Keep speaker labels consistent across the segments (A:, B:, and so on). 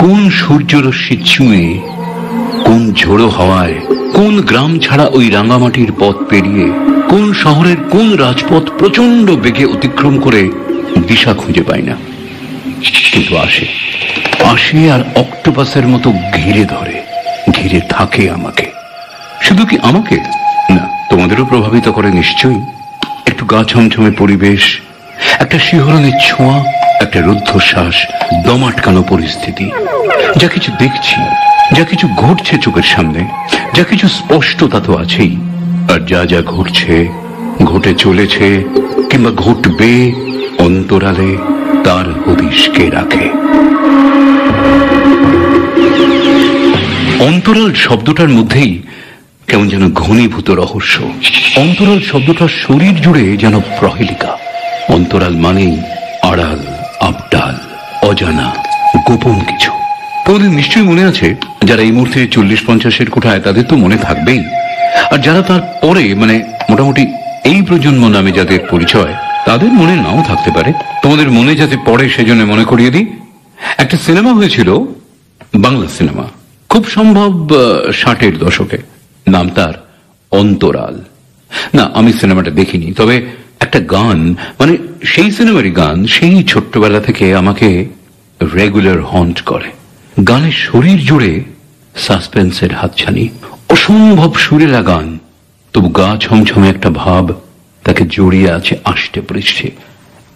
A: কোন সূর্যরশ্মি ছুঁয়ে, কোন ঝোড়ো হাওয়ায়, কোন গ্রাম ছাড়া ওই রাঙামাটির পথ পেরিয়ে, কোন শহরের কোন রাজপথ প্রচন্ড বেগে অতিক্রম করে দিশা খুঁজে পাই না, কিন্তু আসে আসে আর অক্টোপাসের মতো ঘিরে ধরে, ঘিরে থাকে আমাকে। শুধু কি আমাকে না, তোমাদেরও প্রভাবিত করে নিশ্চয়ই। একটু গা ছমছমে পরিবেশ, একটা শিহরণের ছোঁয়া, একটা রুদ্ধশ্বাস, দম আটকানো পরিস্থিতি। যা কিছু দেখছি, যা কিছু ঘটছে চোখের সামনে, যা কিছু স্পষ্ট তা তো আছেই, আর যা যা ঘটছে, ঘটে চলেছে কিংবা ঘটবে অন্তরালে, তার হদিশ কে রাখে? অন্তরাল শব্দটার মধ্যেই কেমন যেন ঘনীভূত রহস্য। অন্তরাল শব্দটার শরীর জুড়ে যেন প্রহেলিকা। অন্তরাল মানেই আড়াল, আবডাল, অজানা, গোপন কিছু। তোমাদের নিশ্চয়ই মনে আছে, যারা এই মুহূর্তে 40-50-এর কোঠায়, তাদের তো মনে থাকবেই। আর যারা তার পরে, মানে মোটামুটি এই প্রজন্ম নামে যাদের পরিচয়, তাদের মনে নাও থাকতে পারে। তোমাদের মনে যাতে পড়ে সেজন্য মনে করিয়ে দিই, একটা সিনেমা হয়েছিল, বাংলা সিনেমা, খুব সম্ভব 60-এর দশকে। নাম তার অন্তরাল। না, আমি সিনেমাটা দেখিনি, তবে একটা গান, মানে সেই সিনেমারই গান, সেই ছোট্টবেলা থেকে আমাকে রেগুলার হন্ট করে। গানের শরীর জুড়ে সাসপেন্সের হাতছানি, অসম্ভব সুরেলা গান, তবু গা ছমছমে একটা ভাব তাকে জড়িয়ে আছে আষ্টে পৃষ্ঠে।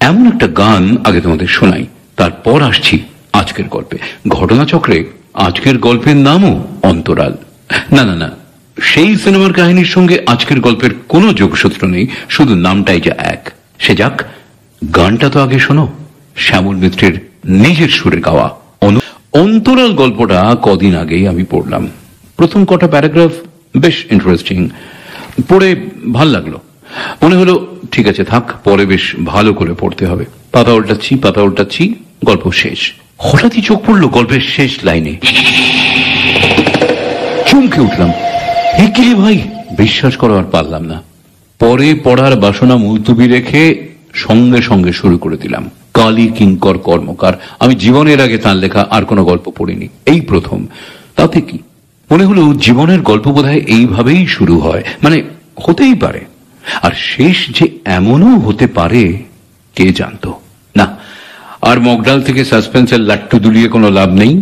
A: এমন একটা গান আগে তোমাদের শোনাই, তারপর আসছি আজকের গল্পে। ঘটনাচক্রে আজকের গল্পের নামও অন্তরাল। না না না, সেই সিনেমার কাহিনীর সঙ্গে আজকের গল্পের কোনো যোগসূত্র নেই, শুধু নামটাই যা এক। সে যাক, গানটা তো আগে শোনো, শ্যামল মিত্রের নিজের সুরে গাওয়া অন্তরাল। গল্পটা কদিন আগেই আমি পড়লাম। প্রথম কটা প্যারাগ্রাফ বেশ ইন্টারেস্টিং, পড়ে ভাল লাগলো। মনে হলো ঠিক আছে থাক, পরে বেশ ভালো করে পড়তে হবে। পাতা উল্টাচ্ছি, গল্প শেষ। হঠাৎই চোখ পড়লো গল্পের শেষ লাইনে। চমকে উঠলাম, কি ভাই! বিশ্বাস করো আর পারলাম না। পরে পড়ার বাসনা মুলতুবি রেখে সঙ্গে সঙ্গে শুরু করে দিলাম। কালী কিঙ্কর কর্মকার। আমি জীবনের আগে তার লেখা আর কোনো গল্প পড়িনি, এই প্রথম। তাতে কি মনে হলো, জীবনের গল্প বোধহয় এইভাবেই শুরু হয়, মানে হতেই পারে। আর শেষ যে এমনও হতে পারে কে জানতো। না, আর মগডাল থেকে সাসপেন্সের লাট্টু দুলিয়ে কোনো লাভ নেই।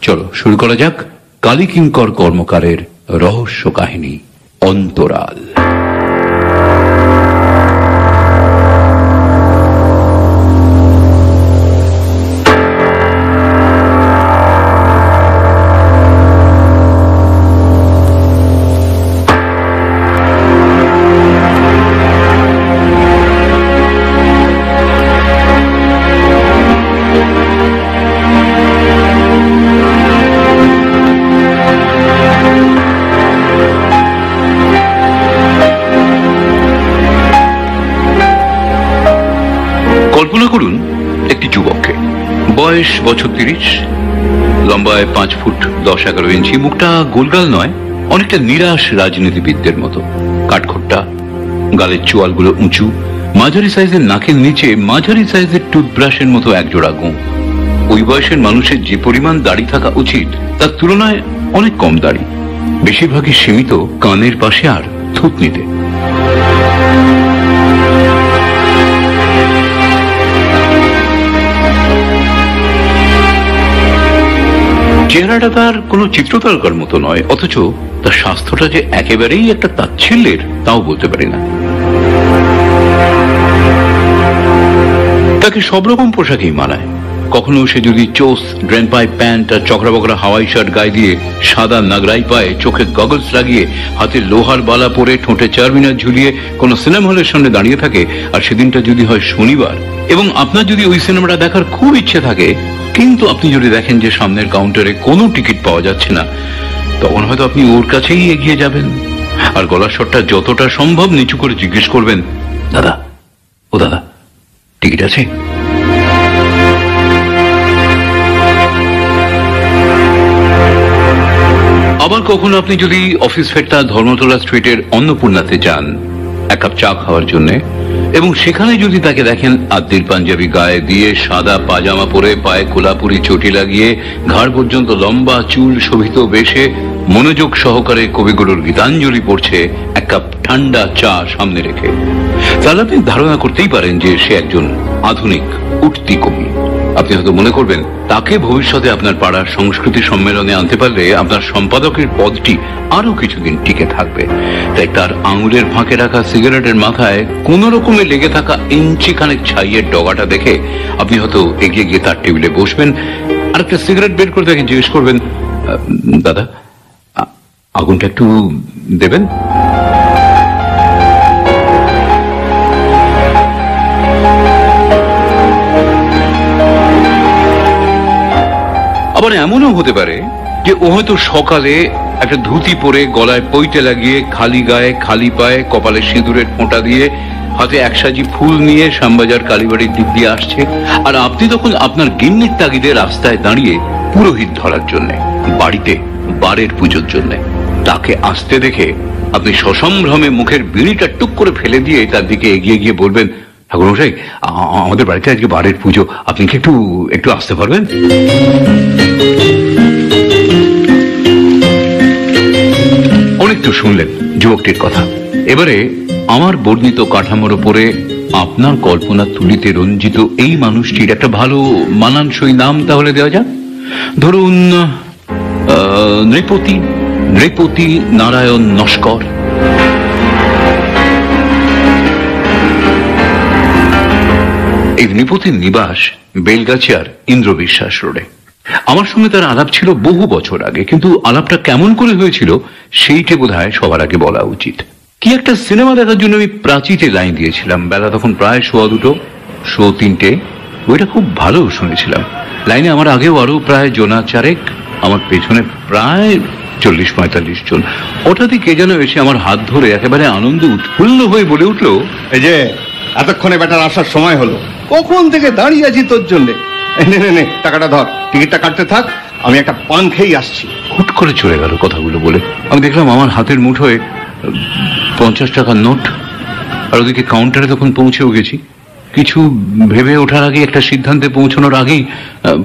A: চলো শুরু করা যাক কালী কিঙ্কর কর্মকারের রহস্য কাহিনী অন্তরাল। কল্পনা করুন একটি যুবককে, বয়স বছর 30, লম্বায় 5 ফুট 10-11 ইঞ্চি, মুখটা গোলগাল নয়, অনেকটা নিরাশ রাজনীতিবিদদের মতো, কাঠখোট্টা, গালের চোয়ালগুলো উঁচু, মাঝারি সাইজের নাকের নিচে মাঝারি সাইজের টুথব্রাশের মতো একজোড়া গোঁফ। ওই বয়সের মানুষের যে পরিমাণ দাড়ি থাকা উচিত তার তুলনায় অনেক কম দাড়ি, বেশিরভাগই সীমিত কানের পাশে আর থুতনিতে। চেহারাটা তার কোনো চিত্রতারকার মতো নয়, অথচ তার স্বাস্থ্যটা যে একেবারেই একটা তাচ্ছিল্যের তাও বলতে পারি না। তাকে সব রকম পোশাকই মানায়। কখনো সে যদি চোস ড্রেন পাইপ প্যান্ট আর চকরা বকরা হাওয়াই শার্ট গায়ে দিয়ে, সাদা নাগরাই পায়ে, চোখে গগলস লাগিয়ে, হাতে লোহার বালা পরে, ঠোঁটে চারমিনার ঝুলিয়ে কোনো সিনেমা হলের সামনে দাঁড়িয়ে থাকে, আর সেদিনটা যদি হয় শনিবার, এবং আপনার যদি ওই সিনেমাটা দেখার খুব ইচ্ছে থাকে, কিন্তু আপনি যদি দেখেন যে সামনের কাউন্টারে কোনো টিকিট পাওয়া যাচ্ছে না, তখন হয়তো আপনি ওর কাছেই এগিয়ে যাবেন আর গলার স্বরটা যতটা সম্ভব নিচু করে জিজ্ঞেস করবেন, দাদা, ও দাদা, টিকিট আছে? আবার কখনো আপনি যদি অফিস ফেরতা ধর্মতলা স্ট্রিটের অন্নপূর্ণাতে যান এক কাপ চা খাওয়ার জন্য, এবং সেখানে যদি তাকে দেখেন আদ্দির পাঞ্জাবি গায়ে দিয়ে, সাদা পাজামা পরে, পায়ে কোলাপুরি চটি লাগিয়ে, ঘাড় পর্যন্ত লম্বা চুল শোভিত বেশে মনোযোগ সহকারে কবিগুরুর গীতাঞ্জলি পড়ছে এক কাপ ঠান্ডা চা সামনে রেখে, তাহলে আপনি ধারণা করতেই পারেন যে সে একজন আধুনিক উঠতি কবি। আপনি হয়তো মনে করবেন তাকে ভবিষ্যতে আপনার পাড়ার সংস্কৃতি সম্মেলনে আনতে পারলে আপনার সম্পাদকের পদটি আরো কিছুদিন টিকে থাকবে। তাই তার আঙুলের ফাঁকে রাখা সিগারেটের মাথায় কোন রকমে লেগে থাকা ইঞ্চি খানেক ছাইয়ের ডগাটা দেখে আপনি হয়তো এগিয়ে গিয়ে তার টেবিলে বসবেন, আর একটা সিগারেট বের করে তাকে জিজ্ঞেস করবেন, দাদা আগুনটা একটু দেবেন? আবার এমনও হতে পারে যে ও হয়তো সকালে একটা ধুতি পরে, গলায় পৈতে লাগিয়ে, খালি গায়ে খালি পায়ে, কপালে সিঁদুরের ফোঁটা দিয়ে, হাতে একসাজি ফুল নিয়ে শ্যামবাজার কালীবাড়ির দিক দিয়ে আসছে, আর আপনি তখন আপনার গিন্নির তাগিদে রাস্তায় দাঁড়িয়ে পুরোহিত ধরার জন্য, বাড়িতে বারের পুজোর জন্য। তাকে আসতে দেখে আপনি সসম্ভ্রমে মুখের বিড়িটা টুক করে ফেলে দিয়ে তার দিকে এগিয়ে গিয়ে বলবেন, ঠাকুরমশাই আমাদের বাড়িতে আজকে বারের পুজো, আপনি কি একটু আসতে পারবেন? অনেক তো শুনলেন যুবকটির কথা। এবারে আমার বর্ণিত কাঠামোর উপরে আপনার কল্পনা তুলিতে রঞ্জিত এই মানুষটির একটা ভালো মানানসই নাম তাহলে দেওয়া যাক। ধরুন নৃপতি নারায়ণ নস্কর। এই নৃপতির নিবাস বেলগাছিয়ার ইন্দ্র বিশ্বাস রোডে। আমার সঙ্গে তার আলাপ ছিল বহু বছর আগে, কিন্তু আলাপটা কেমন করে হয়েছিল সেইটা বোধহয় সবার আগে বলা উচিত। কি একটা সিনেমা দেখার জন্য আমি প্রাচীতে লাইন দিয়েছিলাম। বেলা তখন প্রায় 2:15, 3:30। ওইটা খুব ভালো শুনেছিলাম। লাইনে আমার আগেও আরো প্রায় জোনা চারেক, আমার পেছনে প্রায় 40-45 জন। হঠাৎই কে যেন এসে আমার হাত ধরে একেবারে আনন্দে উৎফুল্ল হয়ে বলে উঠলো,
B: এই যে এতক্ষণে বেটার আসার সময় হলো, কখন থেকে দাঁড়িয়ে আছি তোর জন্যে। নে টাকাটা ধর, টিকিটটা কাটতে থাক, আমি একটা পান খেয়ে আসছি।
A: হুট করে চলে গেল কথাগুলো বলে। আমি দেখলাম আমার হাতের মুঠোয় 50 টাকার নোট, আর ওদিকে কাউন্টারে তখন পৌঁছেও গেছি। কিছু ভেবে ওঠার আগে, একটা সিদ্ধান্তে পৌঁছানোর আগেই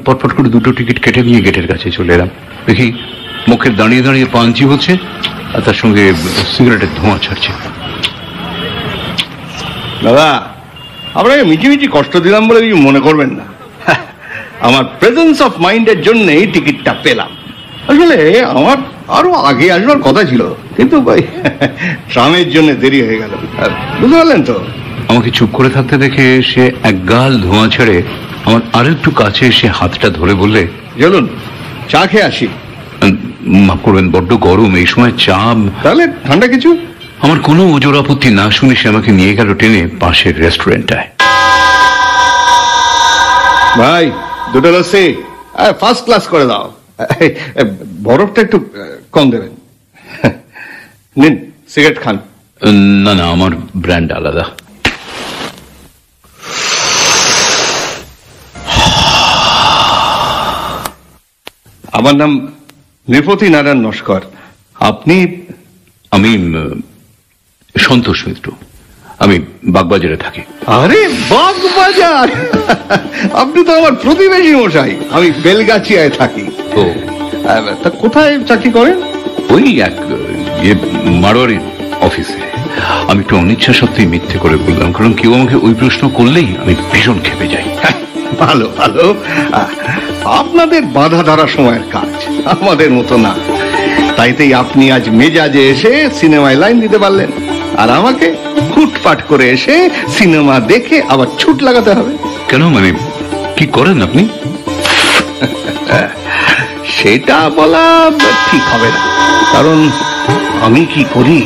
A: পটপট করে 2টো টিকিট কেটে নিয়ে গেটের কাছে চলে এলাম। দেখি মুখে দাঁড়িয়ে দাঁড়িয়ে পাঞ্চি হচ্ছে, আর তার সঙ্গে সিগারেটের ধোঁয়া ছাড়ছে।
B: দাদা, আপনাকে মিটিমিটি কষ্ট দিলাম বলে কিছু মনে করবেন না। আমার প্রেজেন্স অফ মাইন্ডের জন্যই টিকিটটা পেলাম। আসলে আমার আরো আগে আসবার কথা ছিল, কিন্তু ট্রামের জন্য দেরি হয়ে গেল। বুঝতে পারলেন তো?
A: আমাকে চুপ করে থাকতে দেখে সে একগাল ধোঁয়া ছেড়ে আমার আরো একটু কাছে এসে হাতটা ধরে বললে,
B: চলুন চা খেয়ে আসি।
A: মাফ করবেন, বড্ড গরম এই সময় চা।
B: তাহলে ঠান্ডা কিছু?
A: আমার কোনো ওজোর আপত্তি না শুনে সে আমাকে নিয়ে গেল টেনে পাশের রেস্টুরেন্টটায়।
B: ভাই 2টো লস্যি ফার্স্ট ক্লাস করে দাও, বরফটা একটু কম দেবেন। নিন সিগারেট খান।
A: না না, আমার ব্র্যান্ড আলাদা।
B: আমার নাম নৃপতি নারায়ণ নস্কর। আপনি?
A: আমি সন্তোষ মিত্র, আমি বাগবাজারে থাকি।
B: আরে বাগবাজার! আপনি তো আমার প্রতিবেশী মশাই। আমি বেলগাছিয়ায় থাকি।
A: তো
B: তা কোথায় চাকরি করেন?
A: ওই এক মারোয়ারি অফিসে। আমি একটু অনিচ্ছা সত্ত্বেই মিথ্যে করে বললাম, কারণ কেউ আমাকে ওই প্রশ্ন করলেই আমি ভীষণ খেপে যাই।
B: ভালো ভালো, আপনাদের বাধা ধরা সময়ের কাজ, আমাদের মতো না। তাইতেই আপনি আজ মেজাজে এসে সিনেমায় লাইন দিতে পারলেন, আর আমাকে ফুটপাট করে এসে সিনেমা দেখে আবার ছুট লাগাতে হবে।
A: কেন, মানে কি করেন আপনি?
B: সেটা বলা ঠিক হবে না, কারণ আমি কি করি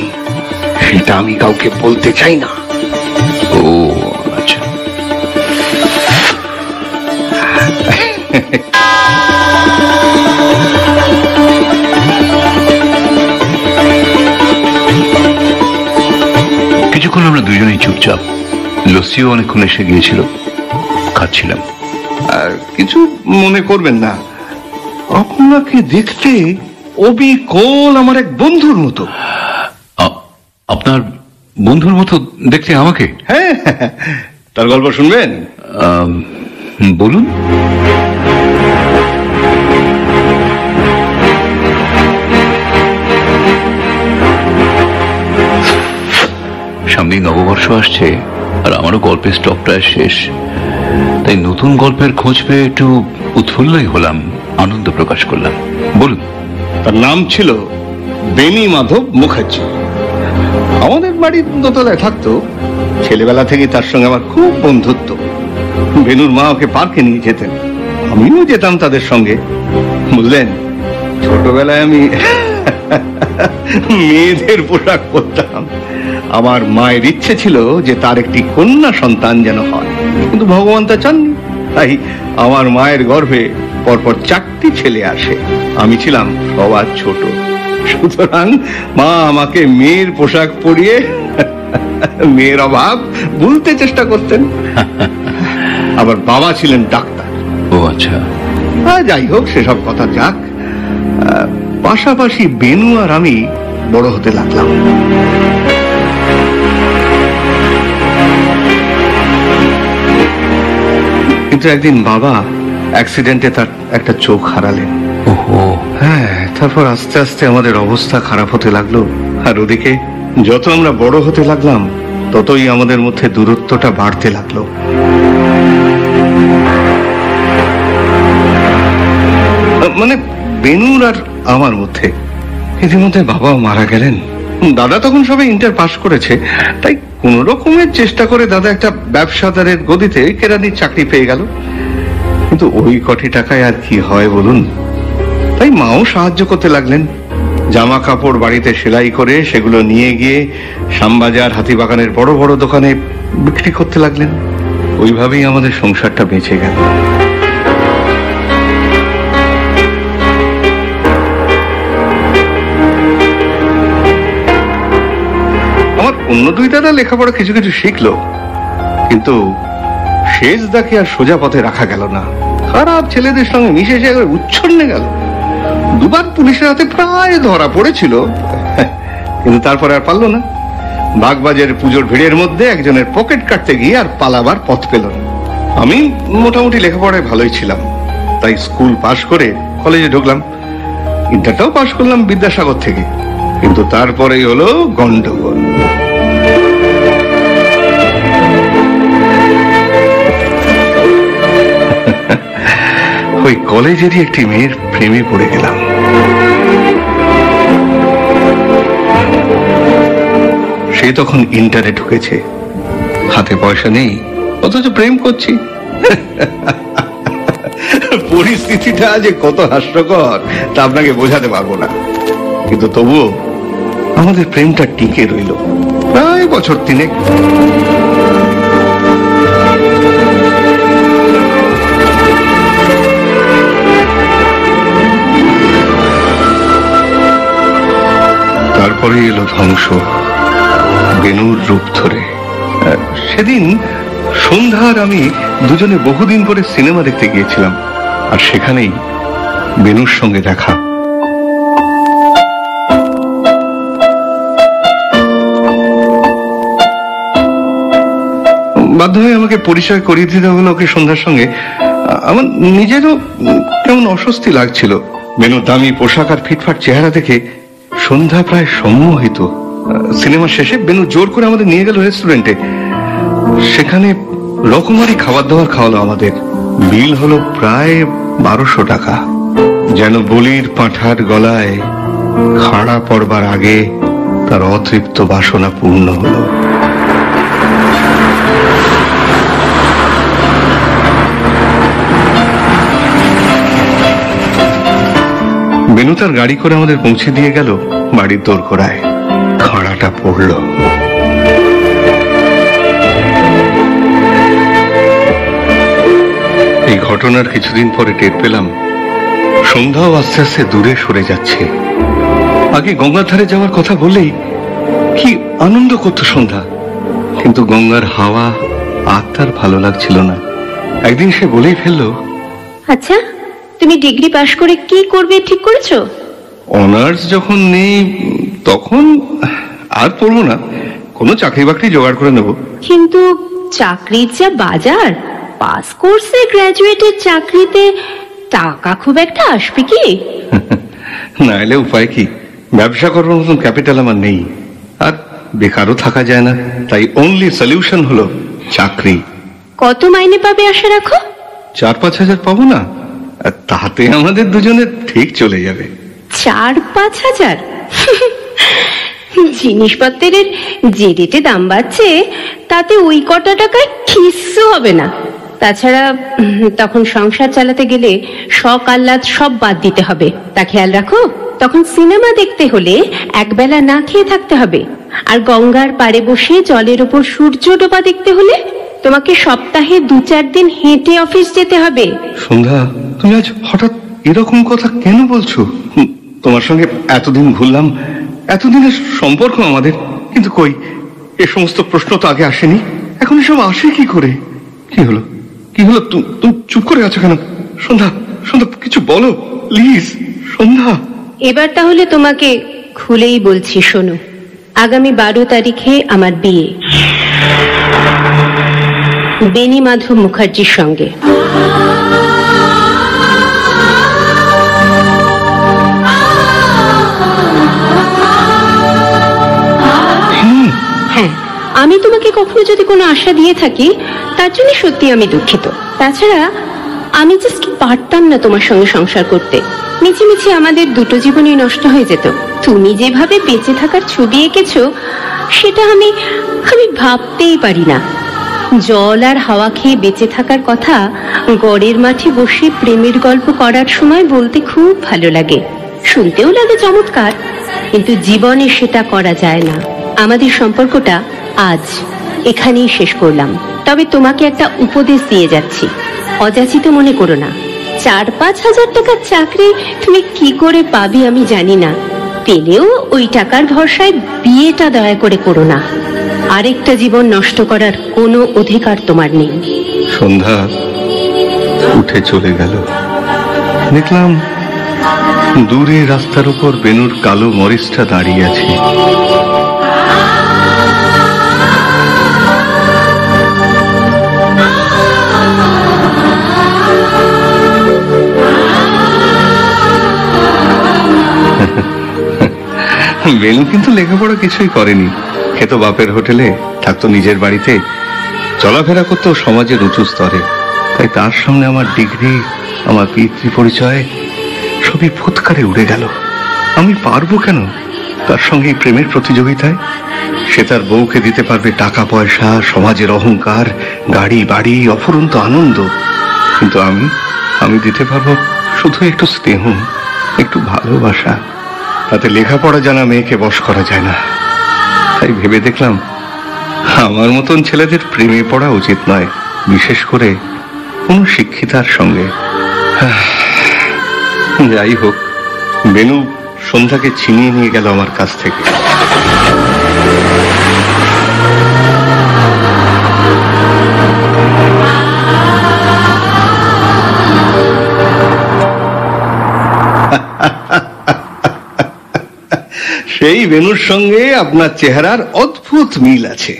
B: সেটা আমি কাউকে বলতে চাই না।
A: ও আচ্ছা। কিছুক্ষণ আমরা দুজনেই চুপচাপ। লস্যিও অনেকক্ষণ এসে গিয়েছিল, খাচ্ছিলাম।
B: কিছু মনে করবেন না, আপনাকে দেখতে অবিকল আমার এক বন্ধুর মতো।
A: আপনার বন্ধুর মতো দেখতে আমাকে?
B: হ্যাঁ, তার গল্প শুনবেন?
A: বলুন। সামনেই নববর্ষ আসছে, আর আমারও গল্পের স্টক প্রায় শেষ, তাই নতুন গল্পের খোঁজ পেয়ে একটু উৎফুল্লই হলাম, আনন্দ প্রকাশ করলাম। বলুন।
B: তার নাম ছিল বেনি মাধব মুখার্জি। আমাদের বাড়ির দোতলায় থাকতো। ছেলেবেলা থেকে তার সঙ্গে আমার খুব বন্ধুত্ব। বেনুর মা ওকে পার্কে নিয়ে যেতেন, আমিও যেতাম তাদের সঙ্গে। বুঝলেন, ছোটবেলায় আমি মেয়েদের পোশাক পরতাম। আমার মায়ের ইচ্ছে ছিল যে তার একটি কন্যা সন্তান যেন হয়, কিন্তু ভগবান তা চাননি। তাই আমার মায়ের গর্ভে পরপর 4টি ছেলে আসে। আমি ছিলাম সবার ছোট, সুতরাং মা আমাকে মেয়ের পোশাক পরিয়ে মেয়ের অভাব ভুলতে চেষ্টা করতেন। আবার বাবা ছিলেন ডাক্তার।
A: ও আচ্ছা।
B: যাই হোক, সেসব কথা যাক। পাশাপাশি বেনু আর আমি বড় হতে লাগলাম। কিন্তু একদিন বাবা অ্যাক্সিডেন্টে তার একটা চোখ হারালেন।
A: ওহো।
B: হ্যাঁ, তারপর আস্তে আস্তে আমাদের অবস্থা খারাপ হতে লাগলো। আর ওদিকে যত আমরা বড় হতে লাগলাম, ততই আমাদের মধ্যে দূরত্বটা বাড়তে লাগলো। মানে বেনুর আর আমার মধ্যে। ইতিমধ্যে বাবাও মারা গেলেন। দাদা তখন সবে ইন্টার পাস করেছে, তাই কোন রকমের চেষ্টা করে দাদা একটা ব্যবসাদারের গদিতে কেরানির চাকরি পেয়ে গেল। কিন্তু ওই কটি টাকায় আর কি হয় বলুন? তাই মাও সাহায্য করতে লাগলেন। জামা কাপড় বাড়িতে সেলাই করে সেগুলো নিয়ে গিয়ে শ্যামবাজার, হাতিবাগানের বড় বড় দোকানে বিক্রি করতে লাগলেন। ওইভাবেই আমাদের সংসারটা বেঁচে গেল। আমার অন্য 2 দাদা লেখাপড়া কিছু কিছু শিখলো, কিন্তু শেষ দাকে আর সোজা পথে রাখা গেল না। খারাপ ছেলেদের সঙ্গে মিশে সে উচ্ছন্নে গেল। 2বার পুলিশের হাতে প্রায় ধরা পড়েছিল, কিন্তু তারপরে আর পারল না। বাগবাজারের পুজোর ভিড়ের মধ্যে একজনের পকেট কাটতে গিয়ে আর পালাবার পথ পেল না। আমি মোটামুটি লেখাপড়ায় ভালোই ছিলাম, তাই স্কুল পাশ করে কলেজে ঢুকলাম। ইন্টারটাও পাশ করলাম বিদ্যাসাগর থেকে। কিন্তু তারপরেই হলো গন্ডগোল। ওই কলেজেরই একটি মেয়ের প্রেমে পড়ে গেলাম। সে তখন ইন্টারে ঢুকেছে, হাতে পয়সা নেই, অথচ প্রেম করছি। পরিস্থিতিটা যে কত হাস্যকর তা আপনাকে বোঝাতে পারবো না, কিন্তু তবুও আমাদের প্রেমটা টিকে রইল প্রায় বছর 3। তারপরে এলো ধ্বংস, বেনুর রূপ ধরে। সেদিন সন্ধ্যার আমি দুজনে বহুদিন পরে সিনেমা দেখতে গিয়েছিলাম, আর সেখানেই বেনুর সঙ্গে দেখা। বাধ্য হয়ে আমাকে পরিচয় করিয়ে দিতে হলো ওকে সন্ধ্যার সঙ্গে। আমার নিজেরও কেমন অস্বস্তি লাগছিল। বেনুর দামি পোশাক আর ফিটফাট চেহারা দেখে সন্ধ্যা প্রায় সম্মোহিত। সিনেমা শেষে বেনু জোর করে আমাদের নিয়ে গেল রেস্টুরেন্টে। সেখানে রকমারি খাবার দাবার খাওয়ালো আমাদের। বিল হলো প্রায় 1200 টাকা। যেন বলির পাঁঠার গলায় খাড়া পড়বার আগে তার অতৃপ্ত বাসনা পূর্ণ হলো। বেনু তার গাড়ি করে আমাদের পৌঁছে দিয়ে গেল বাড়ির দোরগোড়ায়। খাড়াটা পড়ল। এই ঘটনার কিছুদিন পরে টের পেলাম সন্ধ্যাও আস্তে আস্তে দূরে সরে যাচ্ছে। আগে গঙ্গার ধারে যাওয়ার কথা বললেই কি আনন্দ করতো সন্ধ্যা, কিন্তু গঙ্গার হাওয়া আর তার ভালো লাগছিল না। একদিন সে বলেই ফেললো,
C: আচ্ছা তুমি ডিগ্রি পাশ করে কি করবে ঠিক করেছো?
B: অনার্স যখন নেই তখন আর পড়বো না, কোনো চাকরি বাকরি জোগাড় করে নেব।
C: কিন্তু চাকরির যা বাজার, পাস কোর্সে গ্র্যাজুয়েটের চাকরিতে টাকা খুব একটা আসবে কি?
B: না এলে উপায় কি, ব্যবসা করবার মতন ক্যাপিটাল আমার নেই, আর বেকারও থাকা যায় না, তাই অনলি সলিউশন হলো চাকরি।
C: কত মাইনে পাবে আশা রাখো?
B: 4-5 হাজার পাবো না, আর তাতে আমাদের দুজনের ঠিক চলে যাবে।
C: 4-5 হাজার? জিনিসপত্রের যে রেটে দাম বাড়ছে তাতে ওই কটা টাকায় কিচ্ছু হবে না। তাছাড়া তখন সংসার চালাতে গেলে শখ আহ্লাদ সব বাদ দিতে হবে, তা খেয়াল রাখো। তখন সিনেমা দেখতে হলে একবেলা না খেয়ে থাকতে হবে, আর গঙ্গার পাড়ে বসে জলের ওপর সূর্য ডোবা দেখতে হলে তোমাকে সপ্তাহে 2-4 দিন হেঁটে অফিস যেতে হবে।
B: সন্ধ্যা, তুমি আজ হঠাৎ এরকম কথা কেন বলছো? তোমার সঙ্গে এতদিন ঘুরলাম, এতদিনের সম্পর্ক আমাদের, কিন্তু কই এ সমস্ত প্রশ্ন তো আগে আসেনি, এখন এসব আসে কি করে? কি হলো, কি হলো? তুমি চুপ করে আছো কেন? সন্ধ্যা, সন্ধ্যা কিছু বলো প্লিজ। সন্ধ্যা,
C: এবার তাহলে তোমাকে খুলেই বলছি, শোনো। আগামী 12 তারিখে আমার বিয়ে বেনি মাধব মুখার্জির সঙ্গে। হ্যাঁ, আমি তোমাকে কখনো যদি কোনো আশা দিয়ে থাকি তার জন্য সত্যি আমি দুঃখিত। তাছাড়া আমি জাস্ট পারতাম না তোমার সঙ্গে সংসার করতে, মিছিমিছি আমাদের দুটো জীবনই নষ্ট হয়ে যেত। তুমি যেভাবে বেঁচে থাকার ছবি এঁকেছো সেটা আমি ভাবতেই পারি না। জল আর হাওয়া খেয়ে বেঁচে থাকার কথা গড়ের মাঠে বসে প্রেমের গল্প করার সময় বলতে খুব ভালো লাগে, শুনতেও লাগে চমৎকার, কিন্তু জীবনে সেটা করা যায় না। আমাদের সম্পর্কটা আজ এখানেই শেষ করলাম। তবে তোমাকে একটা উপদেশ দিয়ে যাচ্ছি, অযাচিত মনে করো না। 4-5 হাজার টাকার চাকরি তুমি কি করে পাবে আমি জানি না, পেলেও ওই টাকার ভরসায় বিয়েটা দয়া করে করো না। আরেকটা জীবন নষ্ট করার কোনো অধিকার তোমার নেই।
B: সন্ধ্যা উঠে চলে গেল। দেখলাম দূরে রাস্তার উপর বেনুর কালো মরিচটা দাঁড়িয়ে আছে। বেনু কিন্তু লেখাপড়া কিছুই করেনি, খেতো বাপের হোটেলে, থাকতো নিজের বাড়িতে, চলাফেরা করতো সমাজের উঁচু স্তরে। তাই তার সামনে আমার ডিগ্রি, আমার পিতৃ পরিচয় সবই ফুৎকারে উড়ে গেল। আমি পারবো কেন তার সঙ্গে প্রেমের প্রতিযোগিতায়? সে তার বউকে দিতে পারবে টাকা পয়সা, সমাজের অহংকার, গাড়ি বাড়ি, অফুরন্ত আনন্দ, কিন্তু আমি দিতে পারবো শুধু একটু স্নেহ, একটু ভালোবাসা। তাতে লেখাপড়া জানা মেয়েকে বশ করা যায় না। তাই ভেবে দেখলাম আমার মতন ছেলেদের প্রেমে পড়া উচিত নয়, বিশেষ করে কোনো শিক্ষিতার সঙ্গে। যাই হোক, বেনু সন্ধ্যাকে ছিনিয়ে নিয়ে গেল আমার কাছ থেকে। সেই বেনুর সঙ্গে আপনার চেহারার অদ্ভুত মিল আছে।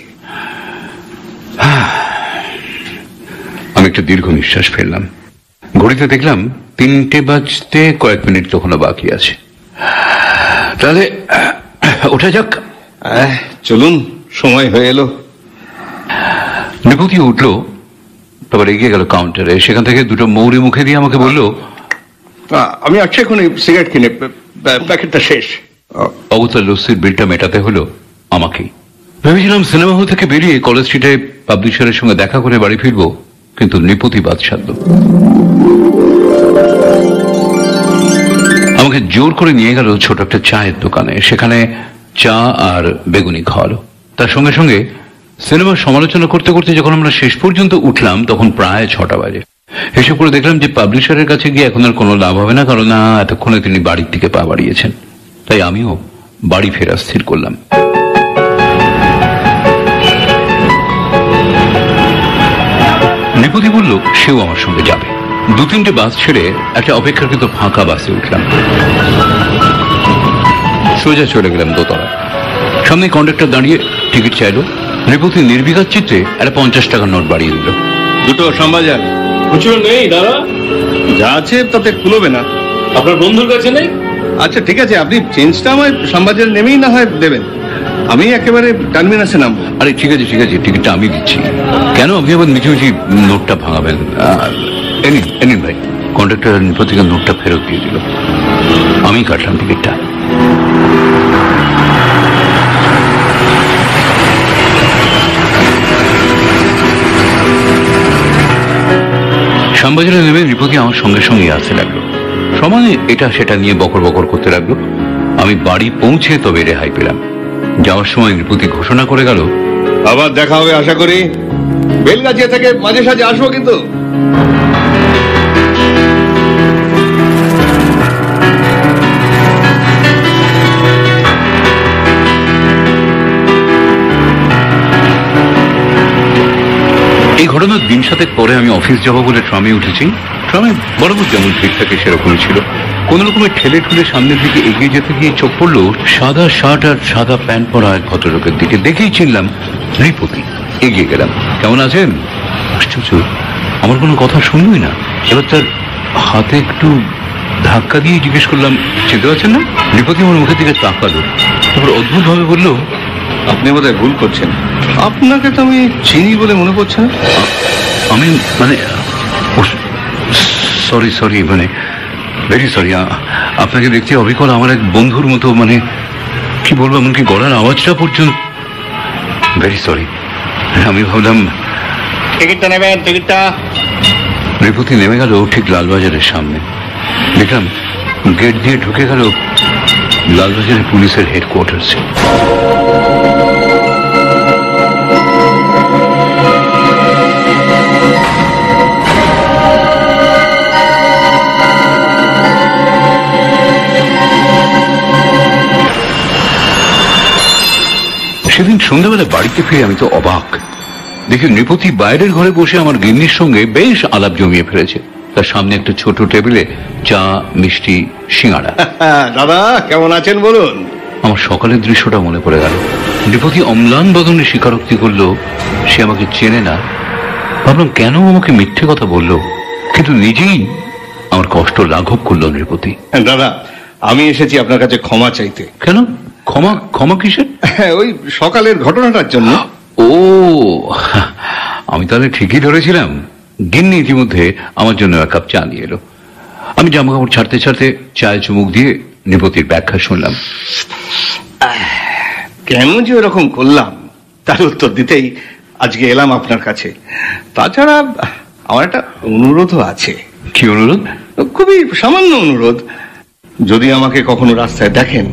A: আমি একটা দীর্ঘ নিঃশ্বাস ফেললাম। ঘড়িতে দেখলাম 3টে বাজতে কয়েক মিনিট তখনও বাকি আছে। তাহলে ওঠা যাক।
B: চলুন, সময় হয়ে এলো।
A: নিপতি উঠলো, তারপর এগিয়ে গেল কাউন্টারে। সেখান থেকে 2টো মৌরি মুখে দিয়ে আমাকে বলল,
B: আমি আসছি এখন সিগারেট কিনে, প্যাকেটটা শেষ।
A: অবতার লস্যির বিলটা মেটাতে হলো আমাকেই। ভেবেছিলাম সিনেমা হল থেকে বেরিয়ে কলেজ স্ট্রিটে পাবলিশারের সঙ্গে দেখা করে বাড়ি ফিরবো, কিন্তু নিপতি বাদ সাধল। আমাকে জোর করে নিয়ে গেল ছোট একটা চায়ের দোকানে। সেখানে চা আর বেগুনি খাওয়ালো। তার সঙ্গে সঙ্গে সিনেমার সমালোচনা করতে করতে যখন আমরা শেষ পর্যন্ত উঠলাম তখন প্রায় 6টা বাজে। এসব করে দেখলাম যে পাবলিশারের কাছে গিয়ে এখন আর কোনো লাভ হবে না, কারণ এতক্ষণে তিনি বাড়ির দিকে পা বাড়িয়েছেন। তাই আমিও বাড়ি ফেরা স্থির করলাম। নিপতি বলল সেও আমার সঙ্গে যাবে। 2-3টে বাস ছেড়ে একটা অপেক্ষাকৃত ফাঁকা বাসে উঠলাম। সোজা চলে গেলাম দোতলা। সামনে কন্ডাক্টর দাঁড়িয়ে টিকিট চাইলো। নৃপতি নির্বিকার চিত্তে একটা 50 টাকার নোট বাড়িয়ে দিল।
B: দুটো শ্যামবাজার।
D: খুচরো নেই দাদা,
B: যা আছে তাতে কুলোবে না।
D: আপনার বন্ধুর কাছে নেই?
B: আচ্ছা ঠিক আছে, আপনি চেঞ্জটা আমায় শ্যামবাজারে নেমেই না হয় দেবেন, আমি একেবারে টার্মিনাসে নামবো।
A: আরে ঠিক আছে ঠিক আছে, টিকিটটা আমি দিচ্ছি। কেন আপনি আবার মিছিমিছি নোটটা ভাঙাবেন? এনিন ভাই। কন্ডাক্টর নৃপতিকে নোটটা ফেরত দিয়ে দিল। আমি কাটলাম টিকিটটা। শ্যামবাজারে নেমে নৃপতি আমার সঙ্গে সঙ্গে আসতে লাগলো। সমানে এটা সেটা নিয়ে বকর বকর করতে লাগলো। আমি বাড়ি পৌঁছে তবে রেহাই পেলাম। যাওয়ার সময় নৃপতি ঘোষণা করে গেল,
B: আবার দেখা হবে আশা করি। বেলগাছিয়া থেকে মাঝে সাঝে আসবো কিন্তু।
A: এই ঘটনার দিন সাতেক পরে আমি অফিস যাবো বলে ট্রামে উঠেছি। ট্রামে বরাবর যেমন ভিড় থাকে সেরকমই ছিল। কোন রকমের ঠেলে ঠুলে সামনের দিকে এগিয়ে যেতে গিয়ে চোখ পড়লো সাদা শার্ট আর সাদা প্যান্ট পরা এক ভদ্রলোকের দিকে। দেখেই চিনলাম নৃপতি। এগিয়ে গেলাম। কেমন আছেন? আশ্চর্য, আমার কোনো কথা শুনলই না। এবার তার হাতে একটু ধাক্কা দিয়ে জিজ্ঞেস করলাম, চিনতে পারছেন না? নৃপতি আমার মুখের দিকে তাকালো, তারপর অদ্ভুত ভাবে বললো,
B: আপনি বোধহয় ভুল করছেন, আপনাকে তো আমি চিনি বলে মনে পড়ছে না।
A: আমি মানে সরি মানে ভেরি সরি। আপনাকে দেখতে অবিকল আমার এক বন্ধুর মতো, মানে কি বলবো, এমনকি গলার আওয়াজটা পর্যন্ত। Very sorry. আমি ভাবলাম
B: টিকিটটা নেবেন, টিকিটটা।
A: নৃপতি নেমে গেল ঠিক লালবাজারের সামনে। দেখলাম গেট দিয়ে ঢুকে গেল লালবাজারের পুলিশের হেডকোয়ার্টার্সে। সেদিন সন্ধ্যাবেলা বাড়িতে ফিরে আমি তো অবাক। দেখি নৃপতি বাইরের ঘরে বসে আমার গিন্নির সঙ্গে বেশ আলাপ জমিয়ে ফেলেছে। তার সামনে একটা ছোট টেবিলে চা, মিষ্টি, সিঙ্গাড়া।
B: দাদা কেমন আছেন বলুন।
A: আমার সকালের দৃশ্যটা মনে পড়ে গেল। নৃপতি অম্লান বদনে স্বীকারোক্তি করলো সে আমাকে চেনে না। ভাবলাম কেন আমাকে মিথ্যে কথা বললো, কিন্তু নিজেই আমার কষ্ট লাঘব করলো নৃপতি।
B: দাদা আমি এসেছি আপনার কাছে ক্ষমা চাইতে।
A: কেন? ক্ষমা? ক্ষমা কিসের?
B: ওই সকালের ঘটনাটার জন্য।
A: ও, আমি তাহলে ঠিকই ধরেছিলাম। গিন্নি ইতিমধ্যে আমার জন্য এক কাপ চা নিয়ে এলো। আমি জামা কাপড় ছাড়তে ছাড়তে চায়ে চুমুক দিয়ে নৃপতির ব্যাখ্যা শুনলাম।
B: কেন যে ওরকম করলাম তার উত্তর দিতেই আজকে এলাম আপনার কাছে। তাছাড়া আমার একটা অনুরোধও আছে।
A: কি অনুরোধ?
B: খুবই সামান্য অনুরোধ। যদি আমাকে কখনো রাস্তায় দেখেন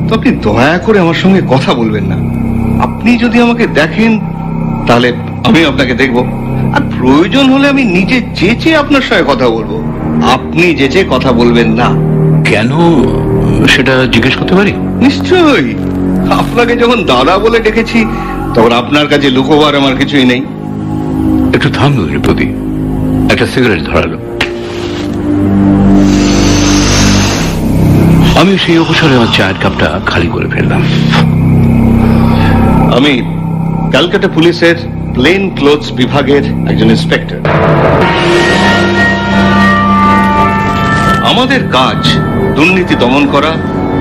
B: তো আপনি দয়া করে আমার সঙ্গে কথা বলবেন না। আপনি যদি আমাকে দেখেন তাহলে আমি আপনাকে দেখব, আর প্রয়োজন হলে আমি নিজে চেঁচে আপনার সঙ্গে কথা বলবো। আপনি চেঁচে কথা বলবেন না।
A: কেন সেটা জিজ্ঞেস করতে পারি?
B: নিশ্চয়ই। আপনাকে যখন দাদা বলে ডেকেছি তখন আপনার কাছে লুকোবার আমার কিছুই নেই।
A: একটু থামলো নৃপতি, একটা সিগারেট ধরালো। আমি সেই অবসরে আমার চায়ের কাপটা খালি করে ফেললাম।
B: আমি ক্যালকাটা পুলিশের প্লেন ক্লোথস বিভাগের একজন ইন্সপেক্টর। আমাদের কাজ দুর্নীতি দমন করা।